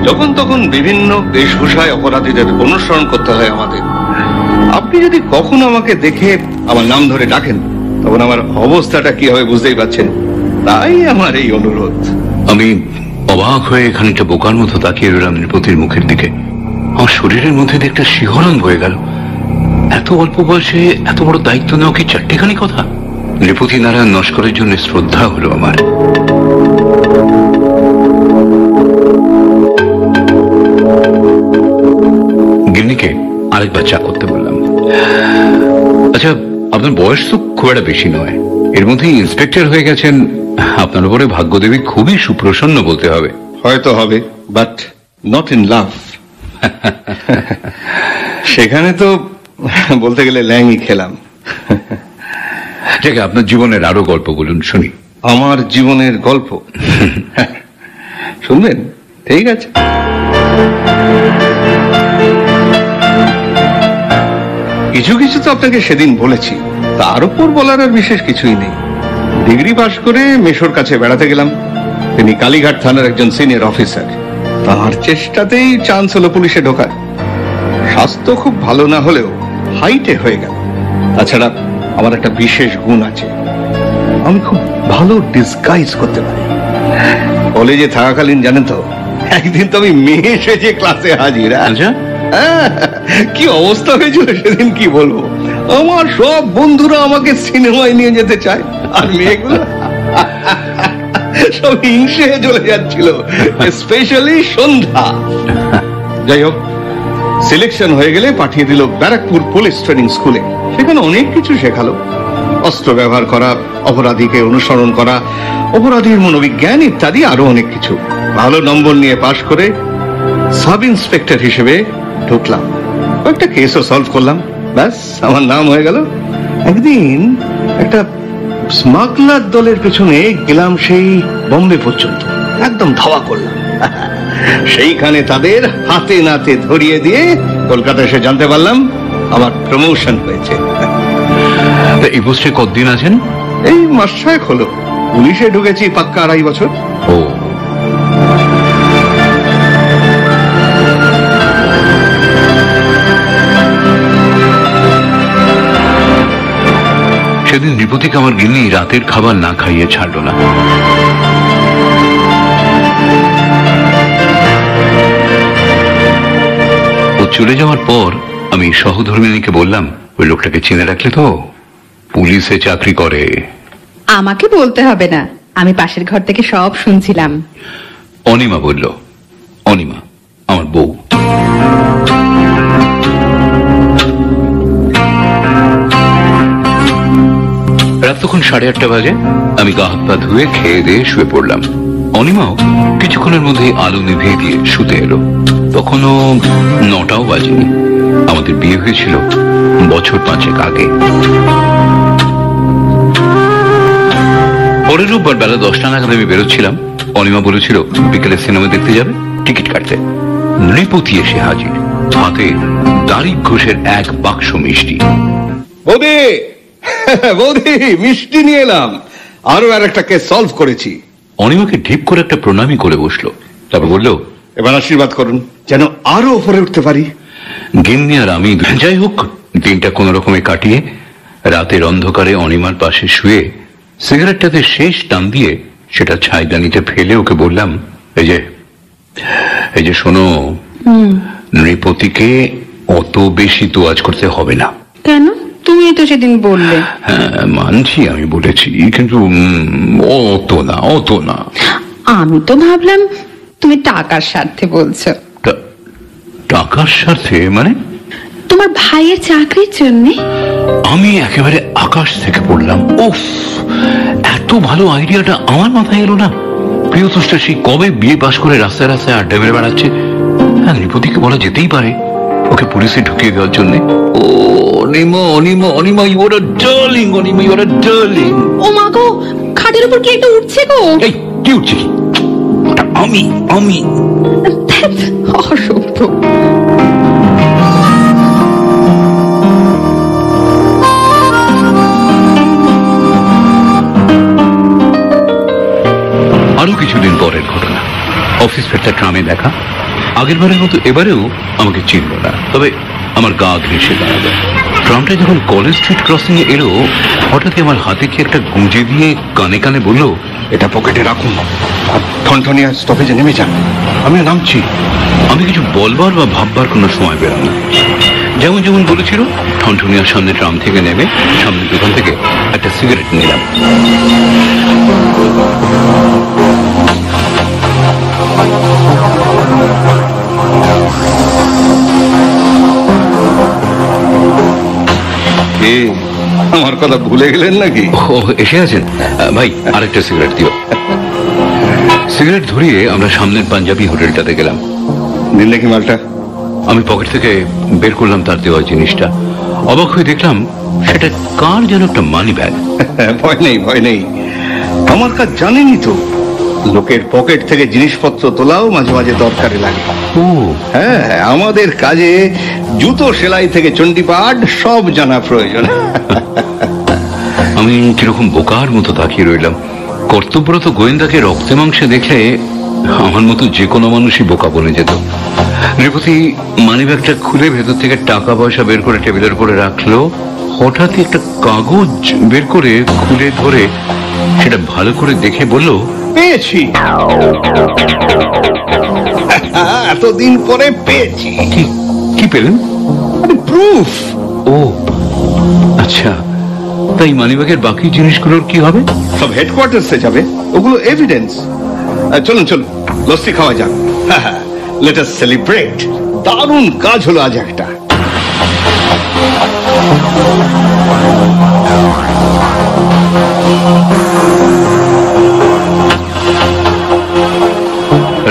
B: যখন তখন বিভিন্ন বেশভূষায় অপরাধীদের অনুসরণ করতে হয় আমাদের। আপনি যদি কখনো আমাকে দেখে আমার নাম ধরে ডাকেন তখন আমার অবস্থাটা কি হবে বুঝতেই পারছেন। তাই আমার এই অনুরোধ।
A: আমি অবাক হয়ে খানিকটা বোকার মতো তাকিয়ে রইলাম নৃপতির মুখের দিকে। আমার শরীরের মধ্যে একটা শিহরণ বয়ে গেল। এত অল্প বয়সে এত বড় দায়িত্ব নেওয়া কি চারটেখানি কথা? নৃপতি নারায়ণ নস্করের জন্য শ্রদ্ধা হলো আমার। গিন্নিকে আরেকবার চা করতে বললাম। আচ্ছা, আপনার বয়স তো খুব একটা বেশি নয়, এর মধ্যেই ইন্সপেক্টর হয়ে গেছেন। আপনার উপরে ভাগ্যদেবী খুবই সুপ্রসন্ন বলতে হবে।
B: হয়তো হবে, বাট নট ইন লাভ। সেখানে তো বলতে গেলে ল্যাংই খেলাম।
A: ঠিক, আপনার জীবনের আরো গল্প বলুন শুনি।
B: আমার জীবনের গল্প শুনবেন? ঠিক আছে। কিছু কিছু তো আপনাকে সেদিন বলেছি, তার উপর বলার আর বিশেষ কিছুই নেই। ডিগ্রি পাশ করে মেশোর কাছে বেড়াতে গেলাম। তিনি কালীঘাট থানার একজন সিনিয়র অফিসার। তার চেষ্টাতেই চান্স হলো পুলিশে ঢোকার। স্বাস্থ্য খুব ভালো না হলেও হাইটে হয়ে গেল। তাছাড়া আমার একটা বিশেষ গুণ আছে, আমি খুব ভালো ডিসগাইজ করতে পারি। কলেজে থাকাকালীন জানেন তো, একদিন তো আমি মেয়ে সেজে ক্লাসে হাজির।
A: আচ্ছা,
B: কি অবস্থা হয়েছিল সেদিন কি বলবো। আমার সব বন্ধুরা আমাকে সিনেমায় নিয়ে যেতে চায়, আর মেয়েগুলো সব হিংসে চলে যাচ্ছিল, স্পেশালি সন্ধ্যা। যাই হোক, সিলেকশন হয়ে গেলে পাঠিয়ে দিল ব্যারাকপুর পুলিশ ট্রেনিং স্কুলে। সেখানে অনেক কিছু শেখালো, অস্ত্র ব্যবহার করা, অপরাধীকে অনুসরণ করা, অপরাধীর মনোবিজ্ঞান ইত্যাদি আরো অনেক কিছু। ভালো নম্বর নিয়ে পাশ করে সাব ইন্সপেক্টর হিসেবে ঢুকলাম। একটা কেসও সলভ করলাম, ব্যাস আমার নাম হয়ে গেল। একদিন একটা স্মাগলার দলের পেছনে গেলাম, সেই বোম্বে পর্যন্ত একদম ধাওয়া করলাম। সেইখানে তাদের হাতে নাতে ধরিয়ে দিয়ে কলকাতা এসে জানতে পারলাম আমার প্রমোশন হয়েছে।
A: এই পোস্টে কতদিন আছেন?
B: এই মাস 6 হলো। পুলিশে ঢুকেছি পাক্কা 2.5 বছর।
A: ও, সেদিন রিপতিকে আমার গিন্নি রাতের খাবার না খাইয়ে ছাড়ল না। ও চলে যাওয়ার পর আমি সহধর্মিণীকে বললাম, ওই লোকটাকে চিনে রাখলে তো, পুলিশে চাকরি করে।
E: আমাকে বলতে হবে না, আমি পাশের ঘর থেকে সব শুনছিলাম।
A: অনিমা বলল। অনিমা আমার বউ। রাত তখন 8:30 বাজে। আমি গা হাত পা ধুয়ে খেয়ে দিয়ে শুয়ে পড়লাম। অনিমাও কিছুক্ষণের মধ্যে আলো নিভিয়ে দিয়ে শুতে এলো। তখনও 9টাও বাজেনি। আমাদের বিয়ে হয়েছিল বছর 5 আগে। পরের রোববার বেলা 10টা নাগাদ আমি বেরোচ্ছিলাম। অনিমা বলেছিল বিকেলে সিনেমা দেখতে যাবে, টিকিট কাটতে। নৃপতি এসে হাজির, হাতে দারিক ঘোষের এক বাক্স মিষ্টি।
B: বৌদি, বৌদি, মিষ্টি নিয়ে এলাম, আরো আর একটা কেস সলভ করেছি।
A: অনিমাকে ঢিপ করে একটা প্রণামী করে বসলো, তারপর বলল,
B: এবার আশীর্বাদ করুন যেন আরো উপরে উঠতে পারি।
A: গিন্নি আর আমি, যাই হোক, দিনটা কোন রকমে কাটিয়ে রাতের অন্ধকারে অনিমার পাশে শুয়ে সিগারেটটাতে শেষ টান দিয়ে সেটা ছাইদানিতে ফেলে ওকে বললাম, এই যে শোনো, নৃপতিকে অত বেশি তোয়াজ করতে হবে না।
E: কেন? তুমি তো সেদিন বললে।
A: হ্যাঁ মানছি, আমি বলেছি, কিন্তু অত না, অত না।
E: আমি তো ভাবলাম তুমি টাকার স্বার্থে বলছো।
A: টাকার স্বার্থে মানে?
E: তোমার ভাইয়ের চাকরির জন্য।
A: আমি একেবারে আকাশ থেকে পড়লাম। উফ, এত ভালো আইডিয়াটা আমার মাথায় এলো না। প্রিয়তোষটা সেই কবে বিয়ে পাশ করে রাস্তায় রাস্তায় আড্ডা মেরে বেড়াচ্ছে। হ্যাঁ, নৃপতিকে বলা যেতেই পারে ওকে পুলিশে ঢুকিয়ে দেওয়ার জন্য। ও Anima, Anima, Anima, you are a darling, Anima, you are a darling.
E: ও মা গো, খাটের উপর কি একটা উঠছে গো?
A: এই কি উঠছে? কি আমি আমি
E: অসভ্য।
A: আরো কিছুদিন পরের ঘটনা। অফিস ফেরটা ট্রামে দেখা। আগেরবারের মতো এবারেও আমাকে চিনল না, তবে আমার গা ঘেঁষে দাঁড়ালো। ট্রামটা যখন কলেজ স্ট্রিট ক্রসিং এ এলো, হঠাৎ আমার হাতে কি একটা গুঁজে দিয়ে কানে কানে বলল,
B: এটা পকেটে রাখুন আর ঠনঠনিয়া স্টপেজে নেমে যান, আমি নামছি।
A: আমি কিছু বলবার বা ভাববার কোনো সময় পেলাম না। যেমন যেমন বলেছিল, ঠনঠনিয়ার সামনে ট্রাম থেকে নেমে সামনের দোকান থেকে একটা সিগারেট নিলাম।
B: আমার কথা ভুলে গেলেন নাকি?
A: ও এসে আছেন ভাই, আরেকটা সিগারেট দিও। সিগারেট ধরিয়ে আমরা সামনের পাঞ্জাবি হোটেলটাতে গেলাম।
B: দিন নাকি মালটা?
A: আমি পকেট থেকে বের করলাম তার দেওয়া জিনিসটা। অবাক হয়ে দেখলাম সেটা কার যেন একটা মানি ব্যাগ।
B: ভয় নেই, ভয় নেই, আমার কাজ জানেনই তো। লোকের পকেট থেকে জিনিসপত্র তোলাও মাঝে মাঝে দরকারে লাগে।
A: ও
B: হ্যাঁ, আমাদের কাজে জুতো সেলাই থেকে চণ্ডীপাঠ সব জানা প্রয়োজন।
A: আমি কিরকম বোকার মতো তাকিয়ে রইলাম। কর্তব্যরত গোয়েন্দাকে রক্তে মাংসে দেখলে আমার মতো যে কোনো মানুষই বোকা বনে যেত। নৃপতি মানিব্যাগটা খুলে ভেতর থেকে টাকা পয়সা বের করে টেবিলের উপরে রাখলো। হঠাৎ একটা কাগজ বের করে খুলে ধরে সেটা ভালো করে দেখে বলল,
B: পেয়েছি, এতদিন পরে পেয়েছি।
A: কি পেলেন?
B: প্রুফ।
A: ও আচ্ছা, তাই মানিব্যাগের বাকি জিনিসগুলোর কি হবে?
B: সব হেডকোয়ার্টার্সে যাবে, ওগুলো এভিডেন্স। চলুন চলুন, লস্যি খাওয়া যাক। Let us celebrate. দারুণ কাজ হলো আজ একটা।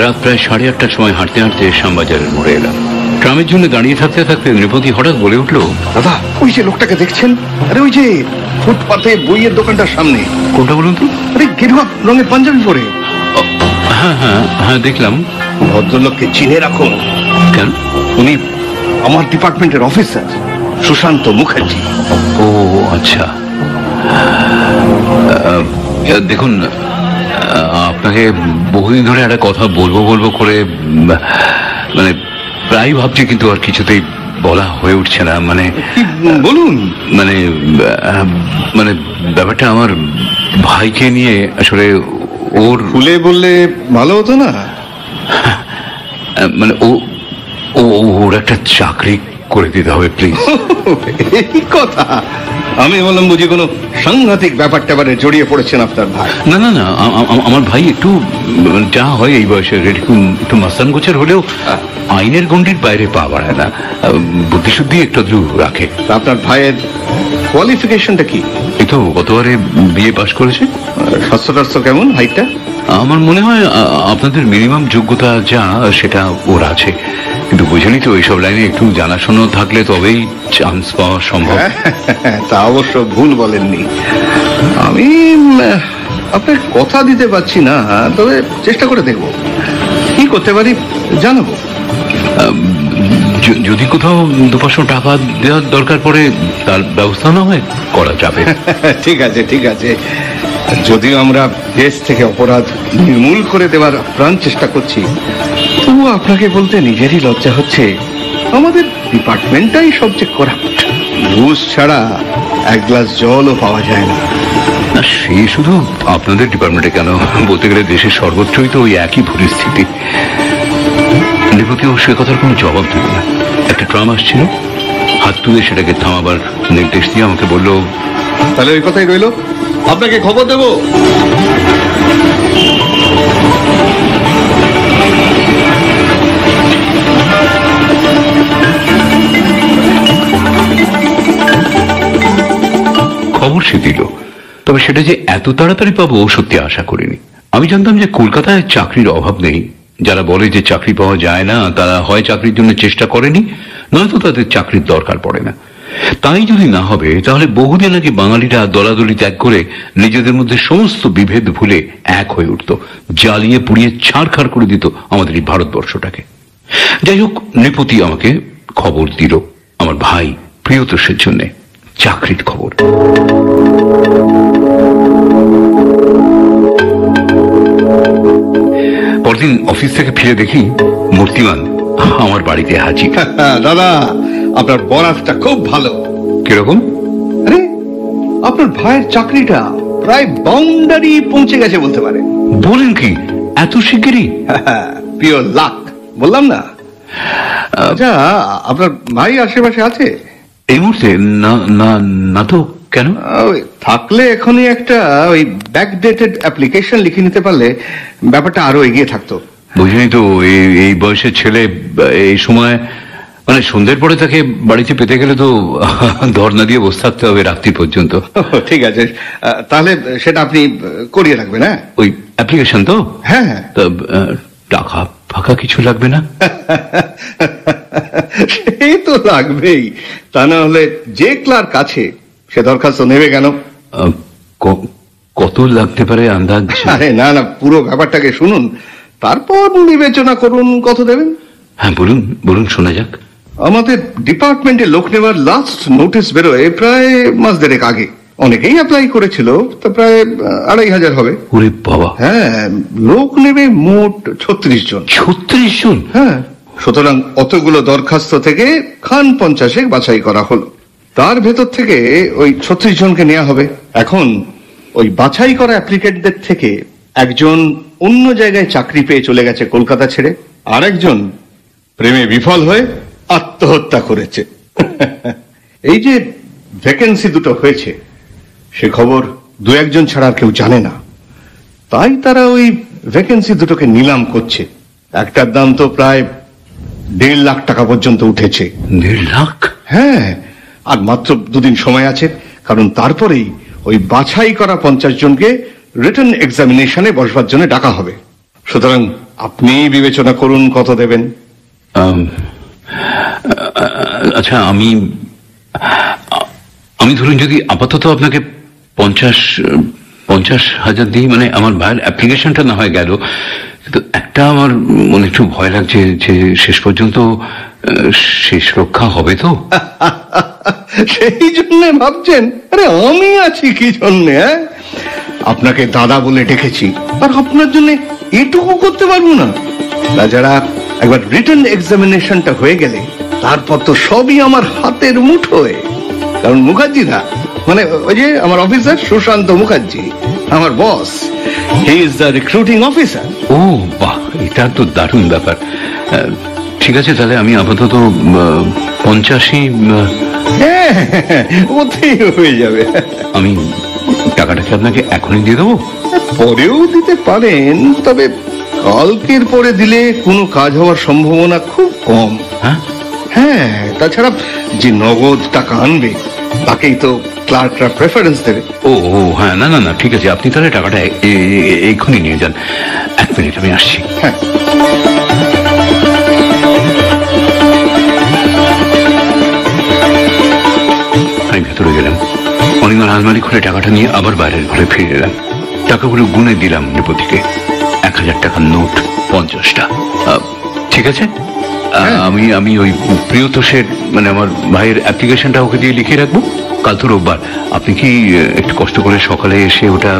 A: রাত প্রায় 8:30টার সময় হাঁটতে হাঁটতে শ্যামবাজারের মোড়ে এলাম। ট্রামের জন্য দাঁড়িয়ে থাকতে থাকতে নৃপতি হঠাৎ বলে উঠলো,
B: দাদা, ওই যে লোকটাকে দেখছেন? আরে ওই যে ফুটপাতে বইয়ের দোকানটার সামনে।
A: কোনটা বলুন তো?
B: আরে গেরুয়া রঙের পাঞ্জাবি পরে।
A: হ্যাঁ হ্যাঁ হ্যাঁ, দেখলাম।
B: ভদ্রলোককে চিনে রাখুন।
A: কেন?
B: উনি আমার ডিপার্টমেন্টের অফিসার, সুশান্ত মুখার্জি।
A: ও আচ্ছা। দেখুন, আপনাকে বহুদিন ধরে একটা কথা বলবো করে মানে প্রায় ভাবছি, কিন্তু আর কিছুতেই বলা হয়ে উঠছে না। মানে
B: বলুন।
A: মানে ব্যাপারটা আমার ভাইকে নিয়ে। আসলে ওর
B: খুলে বললে ভালো হতো না?
A: মানে ওর একটা চাকরি করে দিতে হবে প্লিজ।
B: এই কথা? আমি বললাম বুঝি কোনো সাংঘাতিক ব্যাপার ট্যাপারে জড়িয়ে পড়েছেন আপনার ভাই।
A: না না না, আমার ভাই একটু যা হয় এই বয়সে একটু মাস্তান গোছের হলেও আইনের গণ্ডির বাইরে পা বাড়ায় না, বুদ্ধিশুদ্ধি একটু রাখে।
B: আপনার ভাইয়ের কোয়ালিফিকেশনটা কি?
A: এই তো গতবারে বিএ পাশ করেছে।
B: স্বাস্থ্য কেমন, হাইটটা?
A: আমার মনে হয় আপনাদের মিনিমাম যোগ্যতা যা সেটা ওর আছে, কিন্তু বুঝেনি তো এইসব লাইনে একটু জানাশোনা থাকলে তবেই চান্স পাওয়া সম্ভব।
B: তা অবশ্য ভুল বলেননি। আমি আপনার কথা দিতে পারছি না, তবে চেষ্টা করে দেখব। কি করতে পারি জানাবো।
A: যদি কোথাও 2-500 টাকা দেওয়ার দরকার পড়ে তার ব্যবস্থা না হয় করা যাবে।
B: ঠিক আছে ঠিক আছে। যদিও আমরা দেশ থেকে অপরাধ নির্মূল করে দেওয়ার প্রাণ চেষ্টা করছি, তবুও আপনাকে বলতে নিজেরই লজ্জা হচ্ছে, আমাদের ডিপার্টমেন্টটাই সবচেয়ে করাপ্ট। ঘুষ ছাড়া এক গ্লাস জলও পাওয়া যায় না।
A: সে শুধু আপনাদের ডিপার্টমেন্টে কেন, বলতে গেলে দেশের সর্বত্রই তো ওই একই পরিস্থিতি। নৃপতিও সে কথার কোনো জবাব দিল না। একটা ট্রাম আসছিল, হাত তুলে সেটাকে থামাবার নির্দেশ দিয়ে আমাকে বলল,
B: তাহলে ওই কথাই রইল, আপনাকে খবর দেব।
A: খবর সে দিল, তবে সেটা যে এত তাড়াতাড়ি পাবো সত্যি আশা করিনি। আমি জানতাম যে কলকাতায় চাকরির অভাব নেই। যারা বলে যে চাকরি পাওয়া যায় না, তারা হয় চাকরির জন্য চেষ্টা করেনি, নয়তো তাদের চাকরির দরকার পড়ে না। তাই যদি না হবে, তাহলে বহুদিন আগে বাঙালিরা দলাদলি ত্যাগ করে নিজেদের মধ্যে সমস্ত বিভেদ ভুলে এক হয়ে উঠত, জ্বালিয়ে পুড়িয়ে ছাড়খাড় করে দিত আমাদের এই ভারতবর্ষটাকে। যাই হোক, নৃপতি আমাকে খবর দিল আমার ভাই প্রিয়তোষের জন্য চাকরির খবর। পরদিন অফিস থেকে ফিরে দেখি মূর্তিমান আমার বাড়িতে হাজির।
B: দাদা, আপনার বরাতটা খুব ভালো।
A: কিরকম?
B: আরে, আপনার ভাইয়ের চাকরিটা প্রায় বাউন্ডারি পৌঁছে গেছে বলতে পারে।
A: বলেন কি, এত শিগগিরই?
B: পিওর লাক, বললাম না। আচ্ছা, আপনার ভাই আশেপাশে আছে
A: এই মুহূর্তে? না না না তো। কেন?
B: থাকলে এখনই একটা ওই ব্যাকডেটেড অ্যাপ্লিকেশন লিখে নিতে পারলে ব্যাপারটা আরো এগিয়ে থাকতো।
A: বুঝলি তো, এই বয়সের ছেলে এই সময়, মানে সন্ধ্যের পরে তাকে বাড়িতে পেতে গেলে তো ধর্ণা দিয়ে বসে থাকতে হবে রাত্রি পর্যন্ত।
B: ঠিক আছে, তাহলে সেটা আপনি করিয়ে রাখবেন। হ্যাঁ,
A: ওই অ্যাপ্লিকেশন তো?
B: হ্যাঁ হ্যাঁ।
A: টাকা ফাঁকা কিছু লাগবে না?
B: সেই তো লাগবেই, তা না হলে যে ক্লার্ক আছে সে দরখাস্ত নেবে কেন?
A: কত লাগতে পারে আন্দাজ?
B: আরে না না, পুরো ব্যাপারটাকে শুনুন, তারপর বিবেচনা করুন কত দেবেন।
A: হ্যাঁ বলুন বলুন, শোনা যাক।
B: আমাদের ডিপার্টমেন্টে লোক নেওয়ার লাস্ট নোটিশ বেরোয় প্রায় মাস দেড়েক আগে। অনেকেই অ্যাপ্লাই করেছিল, তো প্রায় 2500 হবে।
A: ওরে বাবা!
B: হ্যাঁ, লোক নেবে মোট 36 জন।
A: 36 জন?
B: হ্যাঁ, সুতরাং অতগুলো দরখাস্ত থেকে খান 50 বাছাই করা হলো। তার ভেতর থেকে ওই 36 জনকে নেওয়া হবে। এখন ওই বাছাই করা অ্যাপ্লিকেন্টদের থেকে একজন অন্য জায়গায় চাকরি পেয়ে চলে গেছে কলকাতা ছেড়ে, আর একজন প্রেমে বিফল হয়ে আত্মহত্যা করেছে। এই যে ভ্যাকেন্সি দুটো হয়েছে, সে খবর দু একজন ছাড়া আর কেউ জানে না। তাই তারা ওই ভ্যাকেন্সি দুটোকে নিলাম করছে। একটার দাম তো প্রায় 1.5 লাখ টাকা পর্যন্ত উঠেছে।
A: 1.5 লাখ?
B: হ্যাঁ, আর মাত্র 2 দিন সময় আছে, কারণ তারপরেই ওই বাছাই করা 50 জনকে রিটেন এক্সামিনেশনে বসবার জন্য ডাকা হবে। সুতরাং আপনি বিবেচনা করুন কত দেবেন।
A: আচ্ছা, আমি ধরুন যদি আপাতত আপনাকে 50,000 দিই, মানে আমার ভাইয়ের অ্যাপ্লিকেশনটা না হয় গেল, কিন্তু একটা আমার মনে একটু ভয় লাগছে যে শেষ পর্যন্ত শেষ রক্ষা হবে তো।
B: সেই জন্য ভাবছেন? আরে আমি আছি কি জন্যে? আপনাকে দাদা বলে ডেকেছি, আর আপনার জন্য এটুকু করতে পারবো না? তাছাড়া একবার রিটেন এক্সামিনেশনটা হয়ে গেলে তারপর তো সবই আমার হাতের মুঠোয়। কারণ মুখার্জিরা, মানে ওই যে আমার অফিসার সুশান্ত মুখার্জি, আমার boss, he is the recruiting officer.
A: ও বাহ, এটা তো দারুণ ব্যাপার। ঠিক আছে, তাহলে আমি আপাতত 85,
B: ওতেই হয়ে যাবে।
A: আমি টাকাটাকে আপনাকে এখনই দিয়ে দেবো?
B: পরেও দিতে পারেন, তবে কালকের পরে দিলে কোনো কাজ হওয়ার সম্ভাবনা খুব কম। হ্যাঁ, তাছাড়া যে নগদ টাকা আনবে তাকেই তো ক্লার্করা প্রেফারেন্স দেবে।
A: ও হ্যাঁ, না না না, ঠিক আছে, আপনি তাহলে টাকাটা এক্ষুনি নিয়ে যান। 1 মিনিট, আমি আসছি।
B: হ্যাঁ,
A: আমি ভেতরে গেলাম, অনিমার আলমারি খুলে টাকাটা নিয়ে আবার বাইরের ঘরে ফিরে এলাম। টাকাগুলো গুনে দিলাম নৃপতিকে। 1000 টাকার নোট 50টা। ঠিক আছে, আমি ওই প্রিয়তোষের, মানে আমার ভাইয়ের অ্যাপ্লিকেশনটা ওকে দিয়ে লিখে রাখবো। কাল তো রোববার, আপনি কি একটু কষ্ট করে সকালে এসে ওটা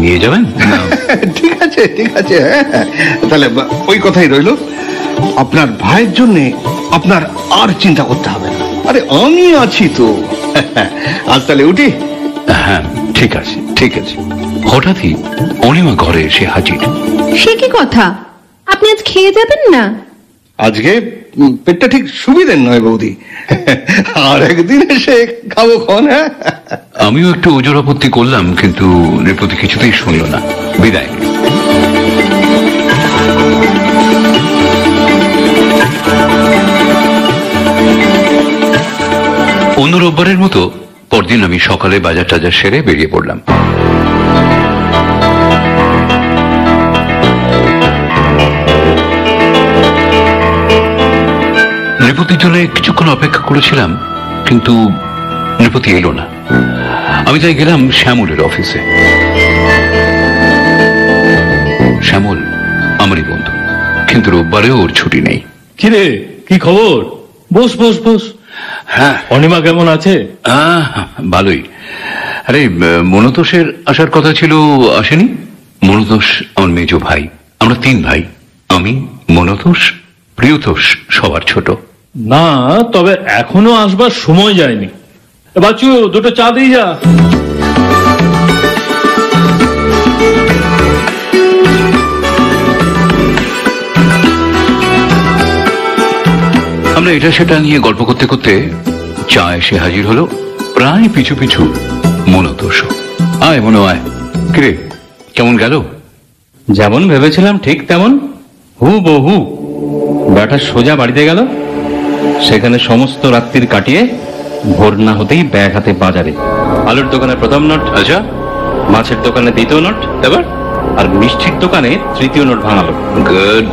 A: নিয়ে যাবেন?
B: ঠিক আছে ঠিক আছে, তাহলে ওই কথাই রইল। আপনার ভাইয়ের জন্য আপনার আর চিন্তা করতে হবে না, আরে আমি আছি তো। আজ তাহলে উঠি?
A: হ্যাঁ ঠিক আছে ঠিক আছে। হঠাৎই অনিমা ঘরে এসে হাজির।
E: সে কি কথা, আপনি আজ খেয়ে যাবেন না?
B: আজকে পেটটা ঠিক সুবিধের নয় বৌদি, আর একদিন এসে খাবো খন। হ্যাঁ,
A: আমিও একটু ওজোর আপত্তি করলাম, কিন্তু নৃপতি কিছুতেই শুনল না। বিদায়। অন্য রোববারের মতো পরদিন আমি সকালে বাজার টাজার সেরে বেরিয়ে পড়লাম। নৃপতির জন্য কিছুক্ষণ অপেক্ষা করেছিলাম, কিন্তু নৃপতি এলো না। আমি তাই গেলাম শ্যামলের অফিসে। শ্যামল আমারই বন্ধু, কিন্তু রোববারেও ওর ছুটি নেই।
D: কিরে, কি খবর? বস বস বস।
A: হ্যাঁ,
D: অনিমা কেমন আছে?
A: ভালোই। আরে মনতোষের আসার কথা ছিল, আসেনি। মনতোষ আমার মেজো ভাই, আমরা 3 ভাই। আমি, মনতোষ, প্রিয়তোষ সবার ছোট।
D: না, তবে এখনো আসবার সময় যায়নি। বাচ্চু, 2টো চা দিয়ে যা।
A: আমরা এটা সেটা নিয়ে গল্প করতে করতে চা এসে হাজির হলো। প্রায় পিছু পিছু মনতোষ। আয় মনো, আয়। কিরে, কেমন গেল?
F: যেমন ভেবেছিলাম ঠিক তেমন, হুবহু। ব্যাটা সোজা বাড়িতে গেল, সেখানে সমস্ত রাত্রির কাটিয়ে ভোর না হতেই ব্যাগ হাতে বাজারে। আলুর দোকানে 1ম নোট,
A: আচ্ছা,
F: মাছের দোকানে 2য় নোট,
A: এবার
F: আর মিষ্টির দোকানে 3য় নোট ভাঙালো।
A: গুড।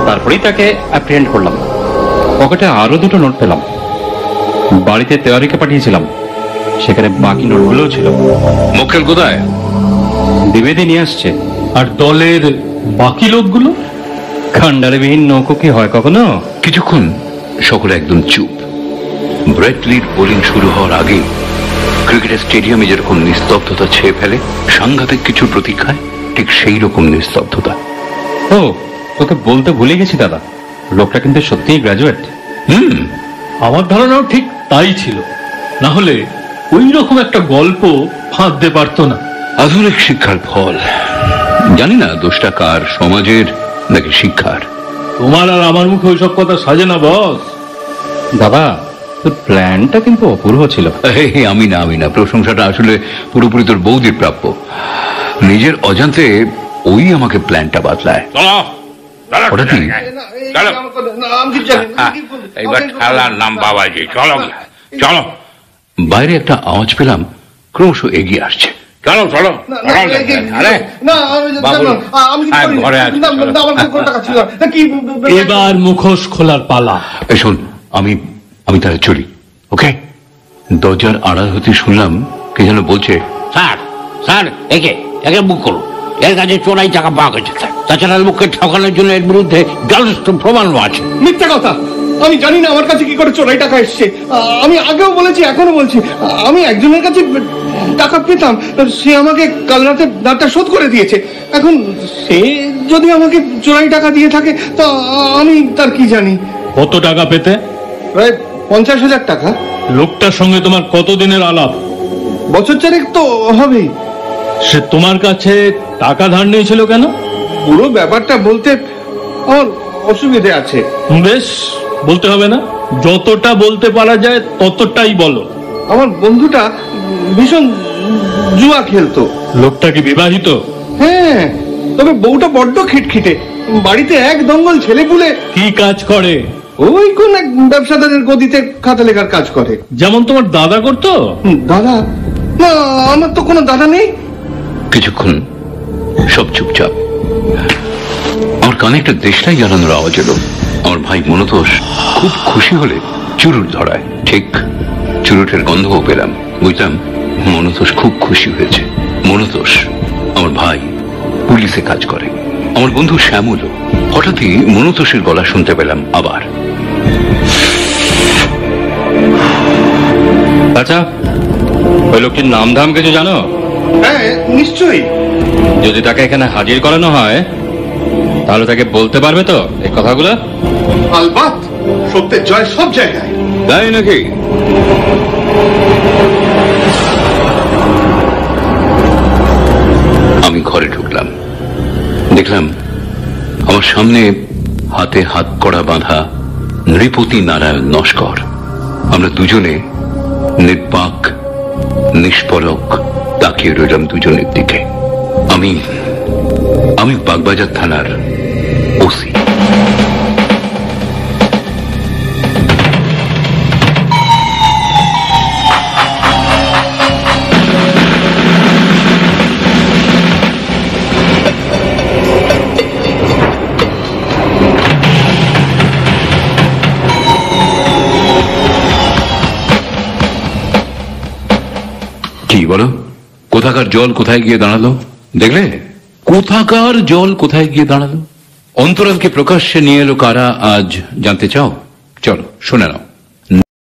F: তারপরেই তাকে অ্যাপ্রিহেন্ড করলাম। পকেটে আরো 2টো নোট পেলাম। বাড়িতে তেওয়ারিকে পাঠিয়েছিলাম, সেখানে বাকি নোটগুলোও ছিল।
A: মক্কেল কোথায়?
F: দ্বিবেদী নিয়ে আসছে।
D: আর দলের বাকি লোকগুলো?
F: খান্ডারবিহীন নৌকো কি হয় কখনো?
A: কিছুক্ষণ সকলে একদম চুপ। ব্রেটলির বোলিং শুরু হওয়ার আগে ক্রিকেটের স্টেডিয়ামে যেরকম নিস্তব্ধতা ছেয়ে ফেলে সাংঘাতিক কিছু প্রতীক্ষায়, ঠিক সেই রকম নিস্তব্ধতা।
F: ও, তোকে বলতে ভুলে গেছি দাদা, লোকটা কিন্তু সত্যিই গ্রাজুয়েট।
D: আমার ধারণাও ঠিক তাই ছিল, না হলে ওই রকম একটা গল্প ফাঁদতে পারতো না।
A: আধুনিক শিক্ষার ফল। জানি না দোষটা কার, সমাজের নাকি শিক্ষার।
D: তোমার আর আমার মুখে ওইসব কথা সাজে না বস।
F: দাদা, তোর প্ল্যানটা কিন্তু অপূর্ব ছিল।
A: আমি না, প্রশংসাটা আসলে পুরোপুরি তোর বৌদির প্রাপ্য। নিজের অজান্তে ওই আমাকে প্ল্যানটা বাতলায়। হঠাৎই
B: এবার খেলার নাম বাবাজি, চলো চলো।
A: বাইরে একটা আওয়াজ পেলাম, ক্রমশ এগিয়ে আসছে।
B: চলো চলো।
D: এবার মুখোশ খোলার পালা।
A: শোন, আমি তাহলে চলি, ওকে? দরজার আড়াল হতে শুনলাম কে যেন বলছে,
G: স্যার স্যার একে বুক করুন, এর কাছে চোরাই টাকা পাওয়া গেছে স্যার। তাছাড়া লোককে ঠকানোর জন্য এর বিরুদ্ধে যথেষ্ট প্রমাণও আছে।
B: মিথ্যা কথা, আমি জানি না আমার কাছে কি করে চোরাই টাকা এসছে। আমি আগেও বলেছি, এখনো বলছি, আমি একজনের কাছে টাকা পেতাম, সে আমাকে কাল রাতে দাঁড়টা শোধ করে দিয়েছে। এখন সে যদি আমাকে চোরাই টাকা দিয়ে থাকে তা আমি তার কি জানি।
D: কত টাকা পেতে?
B: প্রায় 50,000 টাকা।
D: লোকটার সঙ্গে তোমার কতদিনের আলাপ?
B: বছর চারেক তো হবেই।
D: সে তোমার কাছে টাকা ধার নিয়েছিল কেন?
B: পুরো ব্যাপারটা বলতে আমার অসুবিধে আছে।
D: বেশ, বলতে হবে না, যতটা বলতে পারা যায় ততটাই বলো।
B: আমার বন্ধুটা ভীষণ জুয়া খেলতো।
D: লোকটা কি বিবাহিত?
B: হ্যাঁ, তবে বউটা বড্ড খিটখিটে। বাড়িতে এক দঙ্গল ছেলেপুলে।
D: কি কাজ করে?
B: ওই কোন এক ব্যবসাদারের গদিতে খাতা লেখার কাজ করে।
D: যেমন তোমার দাদা করতো?
B: দাদা? না, আমার তো কোনো দাদা নেই।
A: কিছুক্ষণ সব চুপচাপ। আমার কানে একটা দেশটাই জ্বালানোর আওয়াজ এলো। আমার ভাই মনতোষ খুব খুশি হলে চুরুট ধরায়। ঠিক চুরুটের গন্ধও পেলাম, বুঝলাম মনতোষ খুব খুশি হয়েছে। মনতোষ আমার ভাই, পুলিশে কাজ করে। আমার বন্ধু শ্যামলও। হঠাৎই মনতোষের গলা শুনতে পেলাম আবার।
F: আচ্ছা, ওই লোকটির নাম ধাম কিছু জানো?
B: হ্যাঁ, নিশ্চয়ই।
F: যদি তাকে এখানে হাজির করানো হয় তাহলে তাকে বলতে পারবে তো এই কথাগুলো?
B: আলবাত, সত্যের জয় সব জায়গায়।
A: তাই নাকি? আমি ঘরে ঢুকলাম, দেখলাম আমার সামনে হাতে হাত কড়া বাঁধা নৃপতি নারায়ণ নস্কর। আমরা দুজনে নির্বাক নিষ্পলক তাকিয়ে রইলাম দুজনের দিকে। আমি বাগবাজার থানার ওসি। কি বলো? কোথাকার জল কোথায় গিয়ে দাঁড়ালো দেখলে? কোথাকার জল কোথায় গিয়ে দাঁড়ালো? অন্তরালকে প্রকাশ্যে নিয়ে এলো কারা আজ জানতে চাও? চলো শুনে নাও।